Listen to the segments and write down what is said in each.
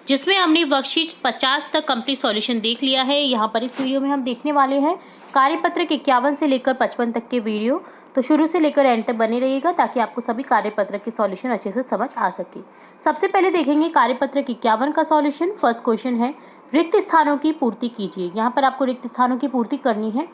जिसमें हमने वर्कशीट 50 तक कंप्लीट सॉल्यूशन देख लिया है। यहाँ पर इस वीडियो में हम देखने वाले हैं कार्यपत्रक 51 से लेकर 55 तक के वीडियो। तो शुरू से लेकर एंड तक बने रहिएगा ताकि आपको सभी कार्यपत्रक के सॉल्यूशन अच्छे से समझ आ सके। सबसे पहले देखेंगे कार्यपत्रक 51 का सॉल्यूशन। फर्स्ट क्वेश्चन है, रिक्त स्थानों की पूर्ति कीजिए। यहाँ पर आपको रिक्त स्थानों की पूर्ति करनी है।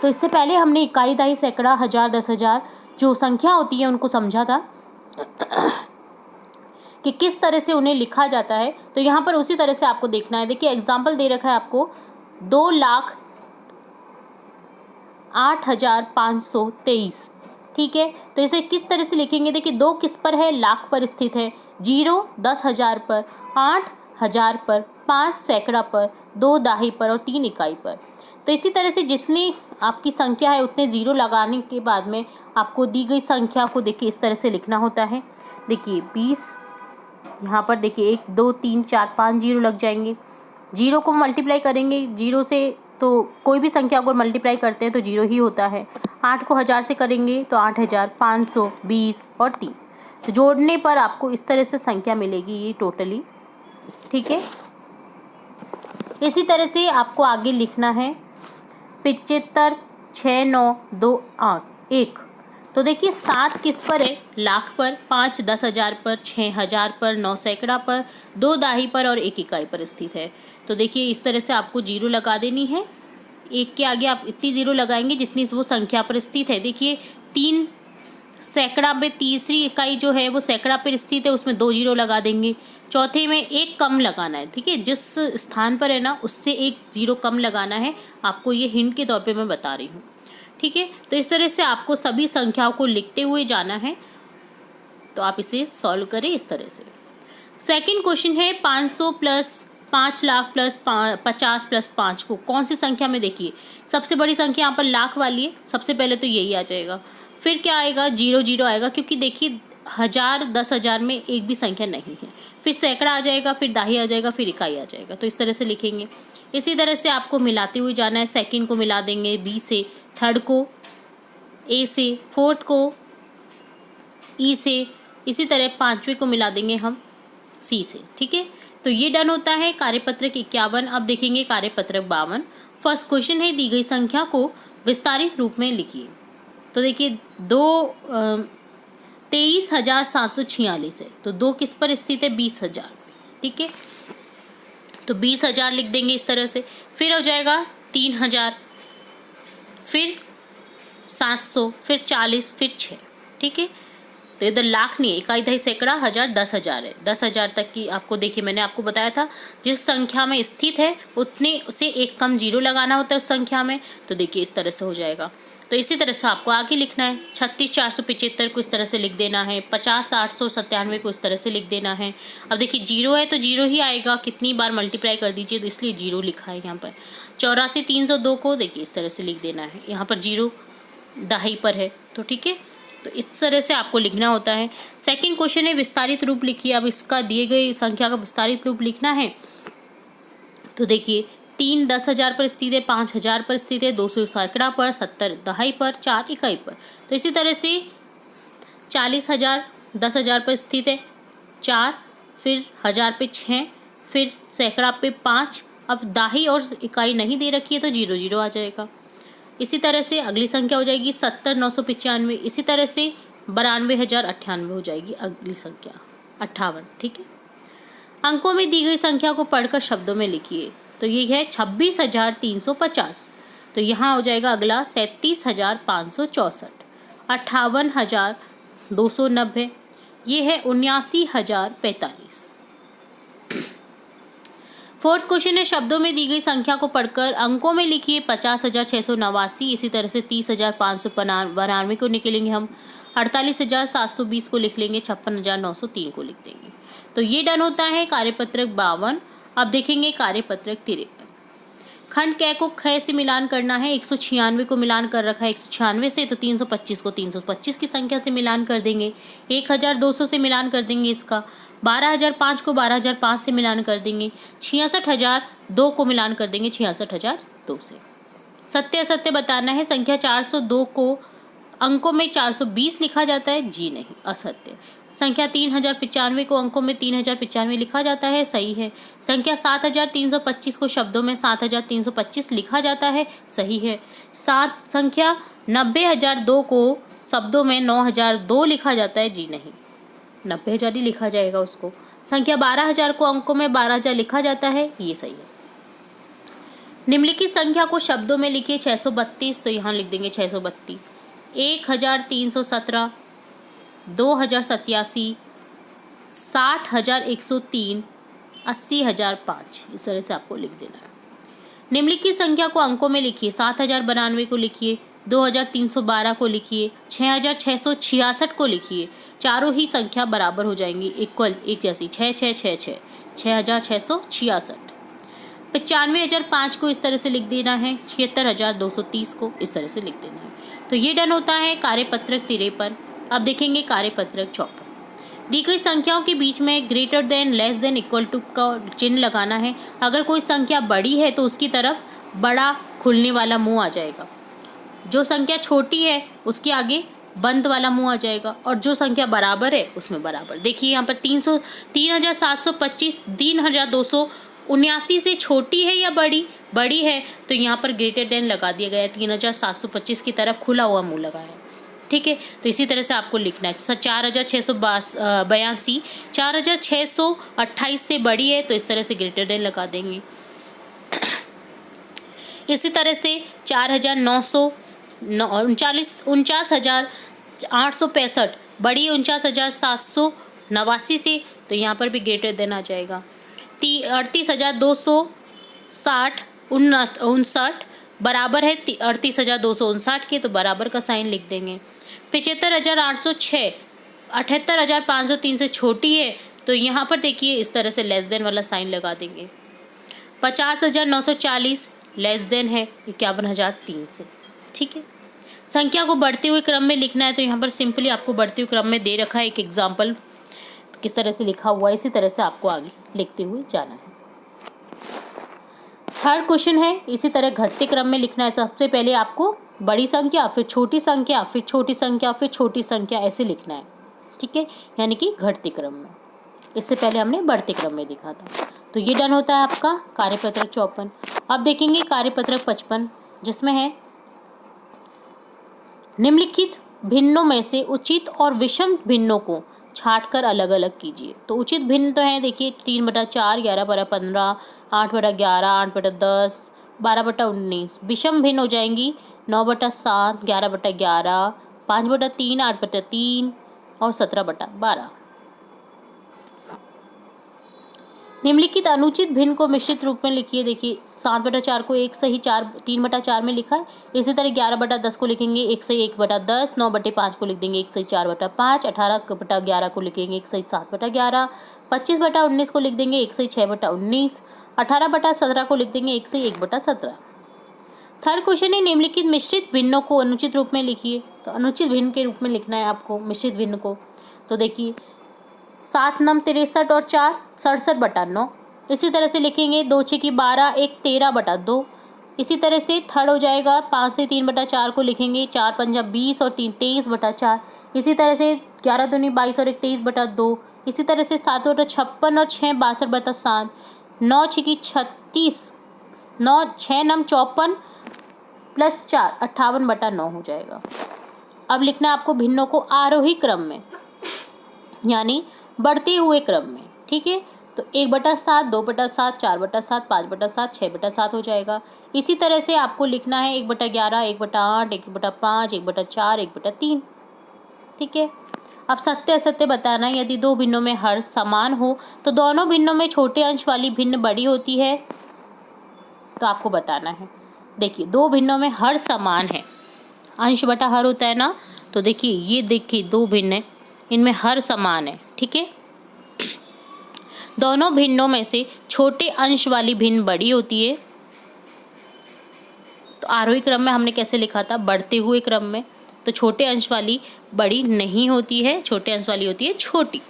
तो इससे पहले हमने इकाई, दहाई, सैकड़ा, हजार, 10,000 जो संख्या होती है उनको समझा था कि किस तरह से उन्हें लिखा जाता है। तो यहाँ पर उसी तरह से आपको देखना है। देखिए एग्जाम्पल दे रखा है आपको 2,08,523। ठीक है, तो इसे किस तरह से लिखेंगे? देखिए 2 किस पर है? लाख पर स्थित है। 0 10,000 पर, 8 हजार पर, 5 सैकड़ा पर, 2 दहाई पर और 3 इकाई पर। तो इसी तरह से जितनी आपकी संख्या है उतने 0 लगाने के बाद में आपको दी गई संख्या को देखिए इस तरह से लिखना होता है। देखिए 20, यहाँ पर देखिए 1 2 3 4 5 0 लग जाएंगे। 0 को मल्टीप्लाई करेंगे 0 से, तो कोई भी संख्या को मल्टीप्लाई करते हैं तो 0 ही होता है। 8 को 1000 से करेंगे तो 8,520 और 3, तो जोड़ने पर आपको इस तरह से संख्या मिलेगी ये टोटली। ठीक है, इसी तरह से आपको आगे लिखना है 75 6 9 2 8 1। तो देखिए 7 किस पर है? लाख पर, 5 10,000 पर, 6,000 पर, 9 सैकड़ा पर, 2 दहाई पर और 1 इकाई पर स्थित है। तो देखिए इस तरह से आपको 0 लगा देनी है। 1 के आगे आप इतनी 0 लगाएंगे जितनी वो संख्या पर स्थित है। देखिए 3 सैकड़ा पे, तीसरी इकाई जो है वो सैकड़ा पर स्थित है, उसमें 2 0 लगा देंगे। चौथे में 1 कम लगाना है। ठीक है, जिस स्थान पर है ना उससे 1 0 कम लगाना है। आपको ये हिंट के तौर पे मैं बता रही हूँ। ठीक है, तो इस तरह से आपको सभी संख्याओं को लिखते हुए जाना है। तो आप इसे सॉल्व करें इस तरह से। सेकंड क्वेश्चन है 500 प्लस 5 लाख प्लस 50 प्लस 5 को कौन सी संख्या में? देखिए सबसे बड़ी संख्या यहाँ पर लाख वाली है, सबसे पहले तो यही आ जाएगा। फिर क्या आएगा? 0 0 आएगा, क्योंकि देखिए 1000 10,000 में एक भी संख्या नहीं है। फिर सैकड़ा आ जाएगा, फिर दहाई आ जाएगा, फिर इकाई आ जाएगा। तो इस तरह से लिखेंगे। इसी तरह से आपको मिलाते हुए जाना है। सेकंड को मिला देंगे बी से, थर्ड को ए से, फोर्थ को ई से, इसी तरह 5वें को मिला देंगे हम सी से। ठीक है, तो ये डन होता है कार्यपत्रक 51। अब देखेंगे कार्यपत्रक 52। फर्स्ट क्वेश्चन है, दी गई संख्या को विस्तारित रूप में लिखिए। तो देखिए 23,746 है, तो 2 किस पर स्थित है? 20,000। ठीक है, तो 20,000 लिख देंगे इस तरह से। फिर हो जाएगा 3,000, फिर 700, फिर 40, फिर 6। ठीक है, तो इधर लाख नहीं है, इकाई, दहाई, सैकड़ा, हजार, 10,000 है। 10,000 तक की आपको देखिए मैंने आपको बताया था जिस संख्या में स्थित है उतने से 1 कम 0 लगाना होता है उस संख्या में। तो देखिए इस तरह से हो जाएगा। तो इसी तरह से आपको आगे लिखना है। 36,475 को इस तरह से लिख देना है। 50,897 को इस तरह से लिख देना है। अब देखिए 0 है तो 0 ही आएगा, कितनी बार मल्टीप्लाई कर दीजिए, तो इसलिए 0 लिखा है यहाँ पर। 84,302 को देखिए इस तरह से लिख देना है। यहाँ पर 0 दहाई पर है, तो ठीक है, तो इस तरह से आपको लिखना होता है। सेकंड क्वेश्चन है विस्तारित रूप लिखिए। अब इसका दिए गए संख्या का विस्तारित रूप लिखना है। तो देखिए 3 10,000 पर स्थित है, 5,000 पर स्थित है, 200 सैकड़ा पर, 70 दहाई पर, 4 इकाई पर। तो इसी तरह से 40,000 10,000 पर स्थित है 4, फिर 1000 पे 6, फिर सैकड़ा पे 5। अब दहाई और इकाई नहीं दे रखी है तो 0 0 आ जाएगा। इसी तरह से अगली संख्या हो जाएगी 70,995। इसी तरह से 92,098 हो जाएगी अगली संख्या 58। ठीक है, अंकों में दी गई संख्या को पढ़कर शब्दों में लिखिए। तो ये है 26,350। तो यहाँ हो जाएगा अगला 37,564, 58,290, ये है 79,045। फोर्थ क्वेश्चन है शब्दों में दी गई संख्या को पढ़कर अंकों में लिखिए। 50,689। इसी तरह से 30,592 को निकलेंगे हम। 48,720 को लिख लेंगे। 56,903 को लिख देंगे। तो ये डन होता है कार्यपत्रक 52। अब देखेंगे कार्यपत्रक 53। खंड कै को ख से मिलान करना है। 196 को मिलान कर रखा है 196 से, तो 325 को 325 की संख्या से मिलान कर देंगे। 1,200 से मिलान कर देंगे इसका। 12,005 को 12,005 से मिलान कर देंगे। 66,002 को मिलान कर देंगे 66,002 से। सत्य असत्य बताना है। संख्या 402 को अंकों में 420 लिखा जाता है, जी नहीं, असत्य। संख्या 3095 को अंकों में 3095 लिखा जाता है, सही है। संख्या 7325 को शब्दों में 7325 लिखा जाता है, सही है। संख्या 90002 को शब्दों में 9002 लिखा जाता है, जी नहीं, 90000 ही लिखा जाएगा उसको। संख्या 12000 को अंकों में 12000 लिखा जाता है, ये सही है। निम्नलिखित संख्या को शब्दों में लिखिए 632, तो यहाँ लिख देंगे 632। 1317, 2087, 60103, 80005, इस तरह से आपको लिख देना है। निम्नलिखित संख्या को अंकों में लिखिए 7092 को लिखिए, 2312 को लिखिए, 6666 को लिखिए। चारों ही संख्या बराबर हो जाएंगी, इक्वल, एक जैसी, 6666, 6666। 95005 को इस तरह से लिख देना है, 76230 को इस तरह से लिख देना है। तो ये डन होता है कार्यपत्रक 53। अब देखेंगे कार्यपत्रक 54। दी गई संख्याओं के बीच में greater than, less than, equal to का चिन्ह लगाना है। अगर कोई संख्या बड़ी है तो उसकी तरफ बड़ा खुलने वाला मुंह आ जाएगा, जो संख्या छोटी है उसके आगे बंद वाला मुंह आ जाएगा, और जो संख्या बराबर है उसमें बराबर। देखिए यहाँ पर 3725 3279 से छोटी है या बड़ी? बड़ी है, तो यहाँ पर ग्रेटर देन लगा दिया गया है, 3725 की तरफ खुला हुआ मुंह लगा है, ठीक है। तो इसी तरह से आपको लिखना है। 4682, 4628 से बड़ी है, तो इस तरह से ग्रेटर देन लगा देंगे। इसी तरह से 49,865 बड़ी 49,789 से, तो यहाँ पर भी ग्रेटर देन आ जाएगा। 38,260 बराबर है 38,259 के, तो बराबर का साइन लिख देंगे। 75,806 78,503 से छोटी है, तो यहाँ पर देखिए इस तरह से लेस देन वाला साइन लगा देंगे। 50,940 लेस देन है 51,003 से, ठीक है। संख्या को बढ़ते हुए क्रम में लिखना है, तो यहाँ पर सिंपली आपको बढ़ते हुए क्रम में दे रखा है एक एग्जाम्पल, किस तरह से लिखा हुआ है, इसी तरह से आपको आगे लिखते हुए जाना है। थर्ड क्वेश्चन है, इसी तरह घटते क्रम में लिखना है। सबसे पहले आपको बड़ी संख्या, फिर छोटी संख्या, फिर छोटी संख्या, फिर छोटी संख्या, ऐसे लिखना है, ठीक है, यानी कि घटते क्रम में। इससे पहले हमने बढ़ते क्रम में लिखा था। तो ये डन होता है आपका कार्यपत्रक 54। अब देखेंगे कार्यपत्रक 55, जिसमें है निम्नलिखित भिन्नों में से उचित और विषम भिन्नों को छांटकर अलग अलग कीजिए। तो उचित भिन्न तो है, देखिए 3/4, 11/15, 8/11, 8/10, 12/19। विषम भिन्न हो जाएंगी 9/7, 11/11, 5/3, 8/3 और 17/12। निम्नलिखित अनुचित भिन्न को मिश्रित रूप में लिखिए। देखिए 7/4 को 1 सही 3/4 में लिखा है। इसी तरह 11/10 को लिखेंगे 1 सही 1/10, 9/5 को लिख देंगे 1 सही 4/5, 18/11 को लिखेंगे 1 सही 7/11, 25/19 को लिख देंगे 1 सही 6/19, 18/17 को लिख देंगे 1 सही 1/17। थर्ड क्वेश्चन है, निम्नलिखित मिश्रित भिन्नों को अनुचित रूप में लिखिए। तो अनुचित भिन्न के रूप में लिखना है आपको मिश्रित भिन्न को। तो देखिए 7 9 63 और 4 67/9। इसी तरह से लिखेंगे 2 6 की 12, 1 13/2। इसी तरह से थर्ड हो जाएगा 5 से 3/4 को लिखेंगे 4 5 20 और 3 23/4। इसी तरह से 11 दूनी 22 और 1 23/2। इसी तरह से 7 56 और 6 62/7। 9 6 की 36, 9 6 9 54 प्लस 4 58/9 हो जाएगा। अब लिखना है आपको भिन्नों को आरोही क्रम में, यानी बढ़ते हुए क्रम में, ठीक है। तो 1/7, 2/7, 4/7, 5/7, 6/7 हो जाएगा। इसी तरह से आपको लिखना है 1/11, 1/8, 1/5, 1/4, 1/3, ठीक है। अब सत्य असत्य बताना है। यदि दो भिन्नों में हर समान हो तो दोनों भिन्नों में छोटे अंश वाली भिन्न बड़ी होती है, तो आपको बताना है। देखिए दो भिन्नों में हर समान है, अंश बटा हर होता है ना, तो देखिए ये देखिए दो भिन्न है, इनमें हर समान है, ठीक है। दोनों भिन्नों में से छोटे अंश वाली भिन्न बड़ी होती है। तो आरोही क्रम में हमने कैसे लिखा था, बढ़ते हुए क्रम में। तो छोटे अंश वाली बड़ी नहीं होती है, छोटे अंश वाली होती है छोटी,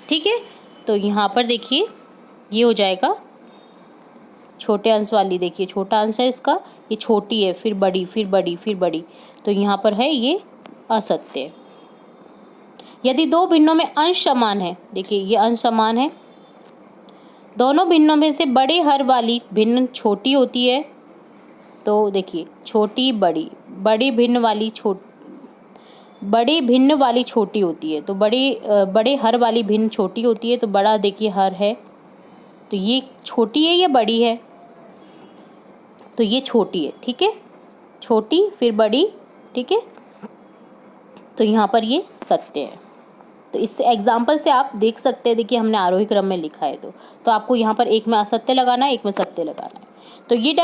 ठीक है। तो यहाँ पर देखिए ये हो जाएगा छोटे अंश वाली, देखिए छोटा अंश है इसका, ये छोटी है, फिर बड़ी, फिर बड़ी, फिर बड़ी, तो यहाँ पर है ये असत्य। यदि दो भिन्नों में अंश समान है, देखिए ये अंश समान है, दोनों भिन्नों में से बड़े हर वाली भिन्न छोटी होती है, तो देखिए छोटी बड़ी, बड़े भिन्न वाली छोटी होती है, तो बड़े हर वाली भिन्न छोटी होती है, तो बड़ा देखिए हर है, तो ये छोटी है, ये बड़ी है, तो ये छोटी है, ठीक है, छोटी फिर बड़ी, ठीक है, तो यहाँ पर ये सत्य है। तो इस एग्जाम्पल से आप देख सकते हैं, देखिए हमने आरोही क्रम में लिखा है, तो आपको यहाँ पर एक में असत्य लगाना है, एक में सत्य लगाना है। तो ये